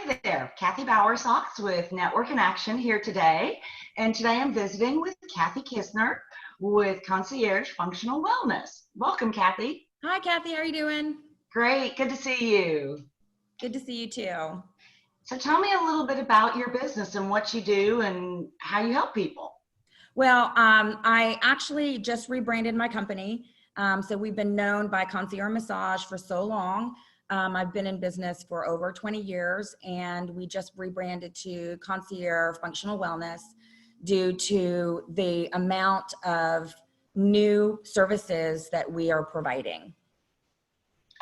Hi there, Kathy Bowersox with Network in Action here today. And today I'm visiting with Kathy Kissner with Concierge Functional Wellness. Welcome, Kathy. Hi, Kathy. How are you doing? Great. Good to see you. Good to see you too. So tell me a little bit about your business and what you do and how you help people. Well, I actually just rebranded my company. So we've been known by Concierge Massage for so long. I've been in business for over 20 years, and we just rebranded to Concierge Functional Wellness due to the amount of new services that we are providing.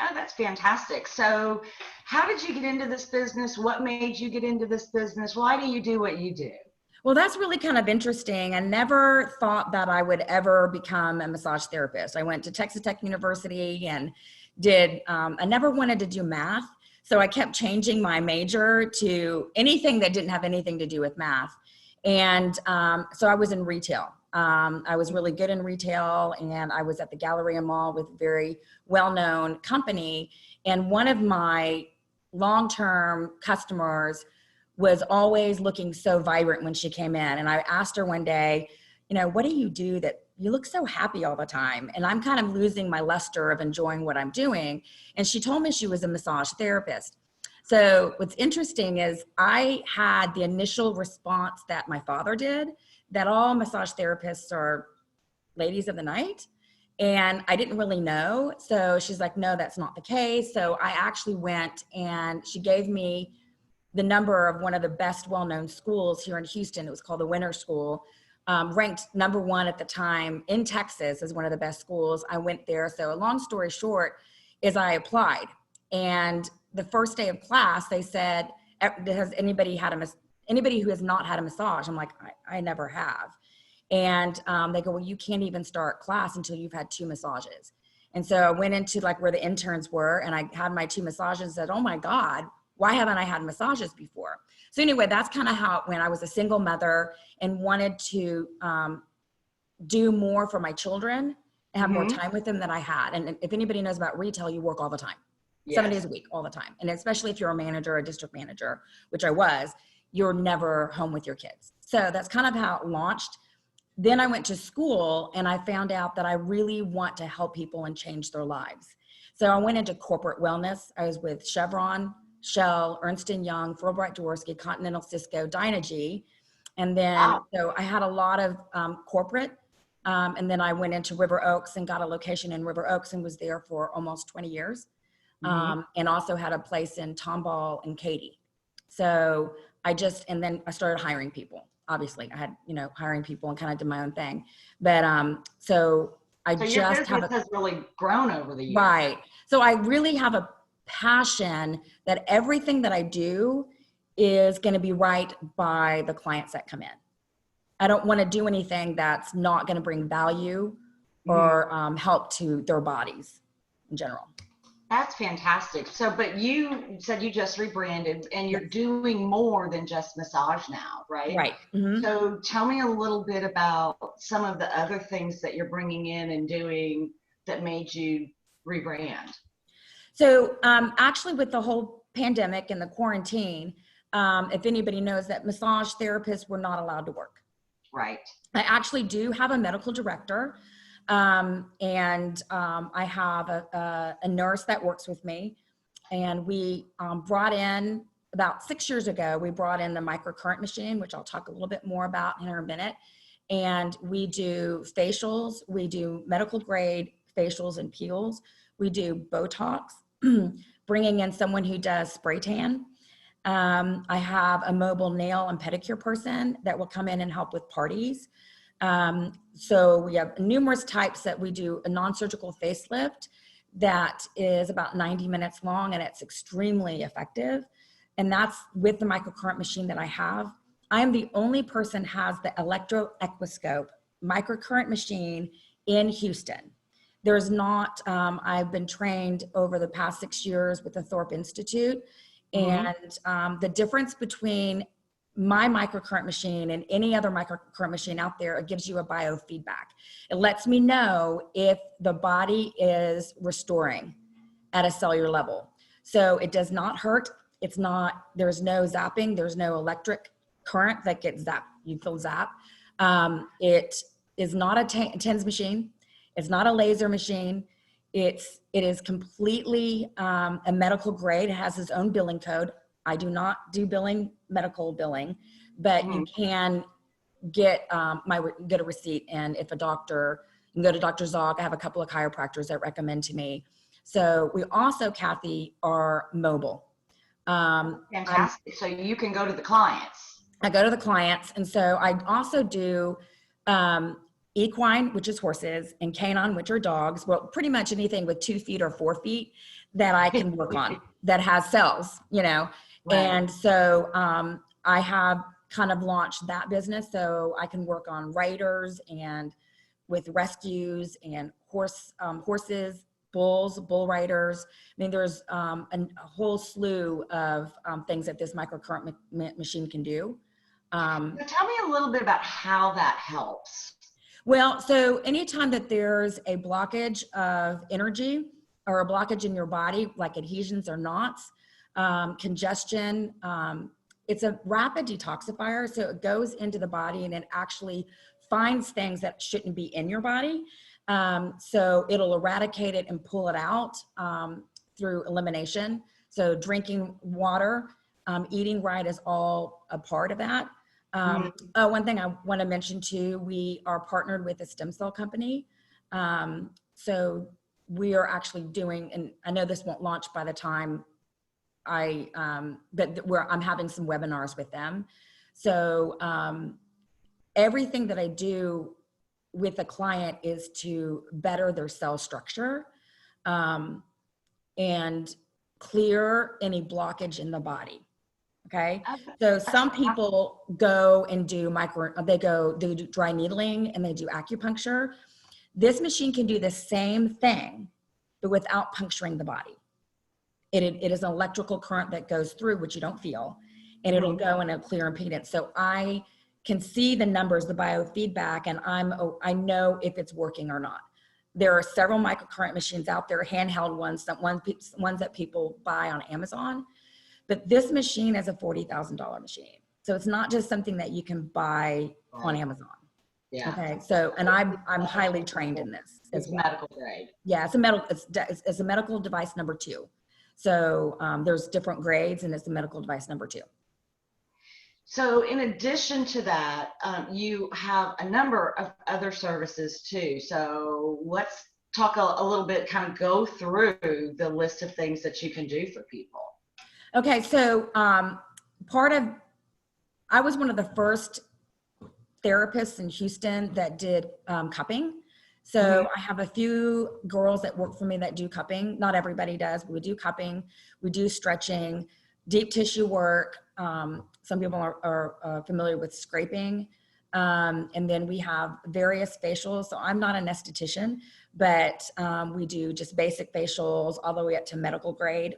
Oh, that's fantastic. So how did you get into this business? What made you get into this business? Why do you do what you do? Well, that's really kind of interesting. I never thought that I would ever become a massage therapist. I went to Texas Tech University and I never wanted to do math. So I kept changing my major to anything that didn't have anything to do with math. And so I was in retail. I was really good in retail, and I was at the Galleria Mall with a very well-known company. And one of my long-term customers was always looking so vibrant when she came in. And I asked her one day, what do you do that you look so happy all the time? And I'm kind of losing my luster of enjoying what I'm doing. And she told me she was a massage therapist. So what's interesting is I had the initial response that my father did, that all massage therapists are ladies of the night. And I didn't really know. So she's like, no, that's not the case. So I actually went, and she gave me the number of one of the best well-known schools here in Houston. It was called the Winter School, ranked #1 at the time in Texas as one of the best schools. I went there. So a long story short is I applied, and the first day of class, they said, has anybody who has not had a massage? I'm like, I never have. And they go, well, you can't even start class until you've had 2 massages. And so I went into like where the interns were, and I had my 2 massages and said, oh my God, why haven't I had massages before? So anyway, that's kind of how it went. I was a single mother and wanted to do more for my children and have more time with them than I had. And if anybody knows about retail, you work all the time, 7 days a week, all the time. And especially if you're a manager, a district manager, which I was, you're never home with your kids. So that's kind of how it launched. Then I went to school, and I found out that I really want to help people and change their lives. So I went into corporate wellness. I was with Chevron, Shell, Ernst & Young, Fulbright Jaworski, Continental Cisco, Dynegy. And then, So I had a lot of corporate. And then I went into River Oaks and got a location in River Oaks and was there for almost 20 years. And also had a place in Tomball and Katy. So and then I started hiring people. Obviously I had, hiring people and kind of did my own thing. But so your business has really grown over the years. Right. So I really have a passion that everything that I do is going to be right by the clients that come in. I don't want to do anything that's not going to bring value or help to their bodies in general. That's fantastic. So, but you said you just rebranded, and you're doing more than just massage now, right? Right. So tell me a little bit about some of the other things that you're bringing in and doing that made you rebrand. So actually with the whole pandemic and the quarantine, if anybody knows, that massage therapists were not allowed to work. Right. I actually do have a medical director, and I have a nurse that works with me. And we brought in, about 6 years ago, we brought in the microcurrent machine, which I'll talk a little bit more about in a minute. And we do facials, we do medical grade facials and peels. We do Botox, bringing in someone who does spray tan. I have a mobile nail and pedicure person that will come in and help with parties. So we have numerous types that we do. A non-surgical facelift that is about 90 minutes long, and it's extremely effective. And that's with the microcurrent machine that I have. I am the only person has the Electro Ectoscope microcurrent machine in Houston. There's not, I've been trained over the past 6 years with the Thorpe Institute. And the difference between my microcurrent machine and any other microcurrent machine out there, it gives you a biofeedback. It lets me know if the body is restoring at a cellular level. So it does not hurt. there's no zapping, there's no electric current that gets zapped, you feel zapped. It is not a TENS machine. It's not a laser machine. It is completely a medical grade. It has its own billing code. I do not do medical billing, but you can get get a receipt. And if a doctor, you can go to Dr. Zog. I have a couple of chiropractors that recommend to me. So we also, Kathy, are mobile. Fantastic. So you can go to the clients. I go to the clients. And so I also do equine, which is horses, and canine, which are dogs. Well, pretty much anything with 2 feet or 4 feet that I can work on that has cells, you know. Right. And so I have kind of launched that business, so I can work on riders and with rescues and horses, bulls, bull riders. I mean, there's a whole slew of things that this microcurrent machine can do. So tell me a little bit about how that helps. Well, so anytime that there's a blockage of energy or a blockage in your body, like adhesions or knots, congestion, it's a rapid detoxifier. So it goes into the body and it actually finds things that shouldn't be in your body. So it'll eradicate it and pull it out through elimination. So drinking water, eating right is all a part of that. One thing I want to mention too, we are partnered with a stem cell company. So we are actually doing, and I know this won't launch by the time but I'm having some webinars with them. So everything that I do with a client is to better their cell structure and clear any blockage in the body. Okay. So some people go and do they do dry needling and they do acupuncture. This machine can do the same thing, but without puncturing the body. It is an electrical current that goes through, which you don't feel, and it'll go in a clear impedance. So I can see the numbers, the biofeedback, and I know if it's working or not. There are several microcurrent machines out there, handheld ones that people buy on Amazon. But this machine is a $40,000 machine. So it's not just something that you can buy on Amazon. Yeah. Okay. So, and I'm highly trained in this. It's medical grade. Yeah. It's a medical device number 2. So there's different grades and it's a medical device number 2. So in addition to that, you have a number of other services too. So let's talk a little bit, kind of go through the list of things that you can do for people. Okay, so I was one of the first therapists in Houston that did cupping. So I have a few girls that work for me that do cupping. Not everybody does, but we do cupping. We do stretching, deep tissue work. Some people are familiar with scraping. And then we have various facials. So I'm not an esthetician, but we do just basic facials all the way up to medical grade.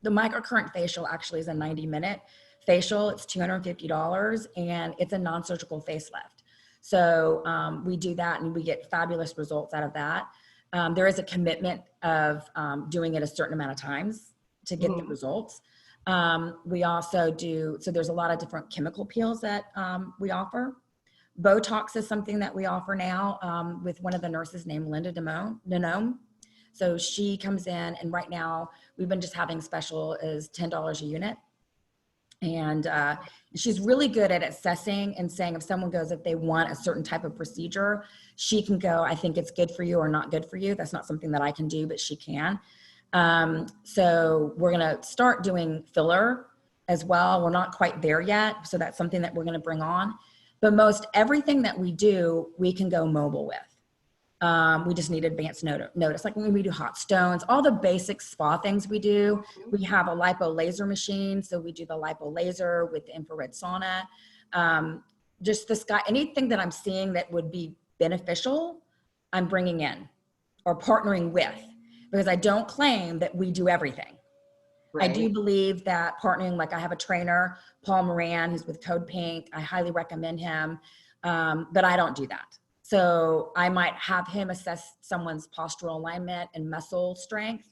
The microcurrent facial actually is a 90-minute facial. It's $250 and it's a non-surgical facelift. So we do that and we get fabulous results out of that. There is a commitment of doing it a certain amount of times to get the results. We also do, so there's a lot of different chemical peels that we offer. Botox is something that we offer now with one of the nurses named Linda Denome. So she comes in, and right now we've been just having special is $10 a unit. And she's really good at assessing and saying if someone goes, if they want a certain type of procedure, she can go, I think it's good for you or not good for you. That's not something that I can do, but she can. So we're going to start doing filler as well. We're not quite there yet. So that's something that we're going to bring on. But most everything that we do, we can go mobile with. We just need advance notice. Like when we do hot stones, all the basic spa things we do. We have a lipo-laser machine. So we do the lipo-laser with the infrared sauna. Just this guy, anything that I'm seeing that would be beneficial, I'm bringing in or partnering with, because I don't claim that we do everything. Right. I do believe that partnering, like I have a trainer, Paul Moran, who's with Code Pink. I highly recommend him, but I don't do that. So I might have him assess someone's postural alignment and muscle strength,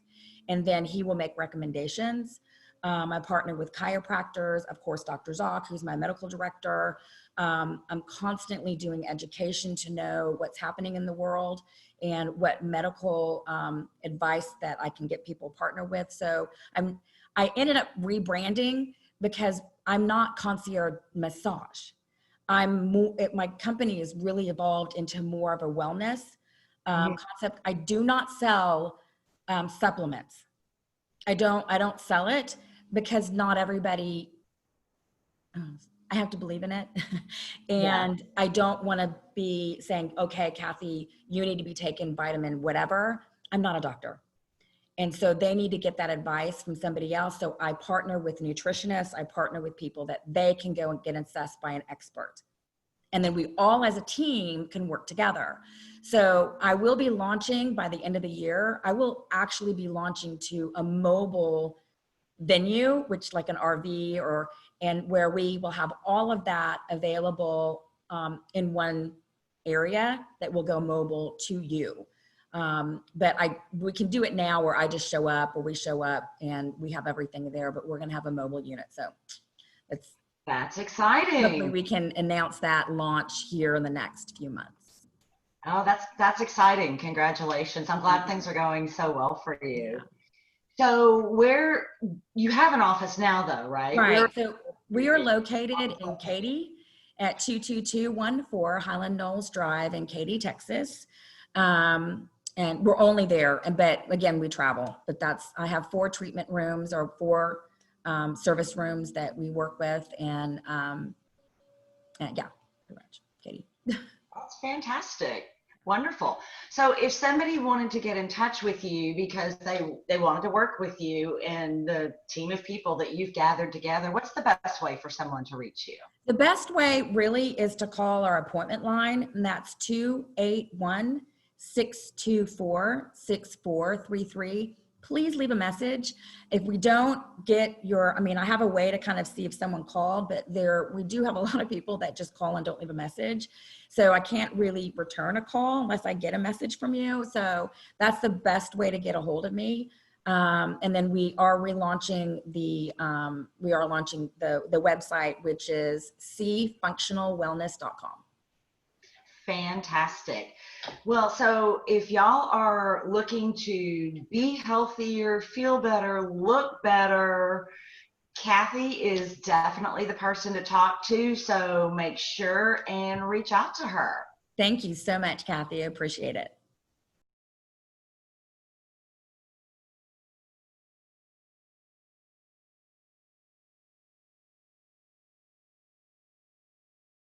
and then he will make recommendations. I partner with chiropractors, of course, Dr. Zoc, who's my medical director. I'm constantly doing education to know what's happening in the world and what medical advice that I can get people partner with. So I ended up rebranding because I'm not Concierge Massage. My company has really evolved into more of a wellness concept. I do not sell supplements. I don't sell it because not everybody, I have to believe in it. And yeah. I don't want to be saying, okay, Kathy, you need to be taking vitamin, whatever. I'm not a doctor. And so they need to get that advice from somebody else. So I partner with nutritionists. I partner with people that they can go and get assessed by an expert. And then we all as a team can work together. So I will be launching by the end of the year. I will actually be launching to a mobile venue, which like an RV and where we will have all of that available in one area that will go mobile to you. But we can do it now where I just show up, or we show up and we have everything there, but we're going to have a mobile unit. So that's exciting. Hopefully we can announce that launch here in the next few months. Oh, that's exciting. Congratulations. I'm glad things are going so well for you. Yeah. So where you have an office now though, right? Right. So we are located in Katy at 22214 Highland Knolls Drive in Katy, Texas. And we're only there. But again, we travel, but I have 4 treatment rooms or 4 service rooms that we work with. And yeah, pretty much, Katy. That's fantastic. Wonderful. So if somebody wanted to get in touch with you because they wanted to work with you and the team of people that you've gathered together, what's the best way for someone to reach you? The best way really is to call our appointment line, and that's 281-624-6433. Please leave a message. If we don't get I have a way to kind of see if someone called, but we do have a lot of people that just call and don't leave a message. So I can't really return a call unless I get a message from you. So that's the best way to get a hold of me. And then we are relaunching the website, which is cfunctionalwellness.com. Fantastic. Well, so if y'all are looking to be healthier, feel better, look better, Kathy is definitely the person to talk to. So make sure and reach out to her. Thank you so much, Kathy. I appreciate it.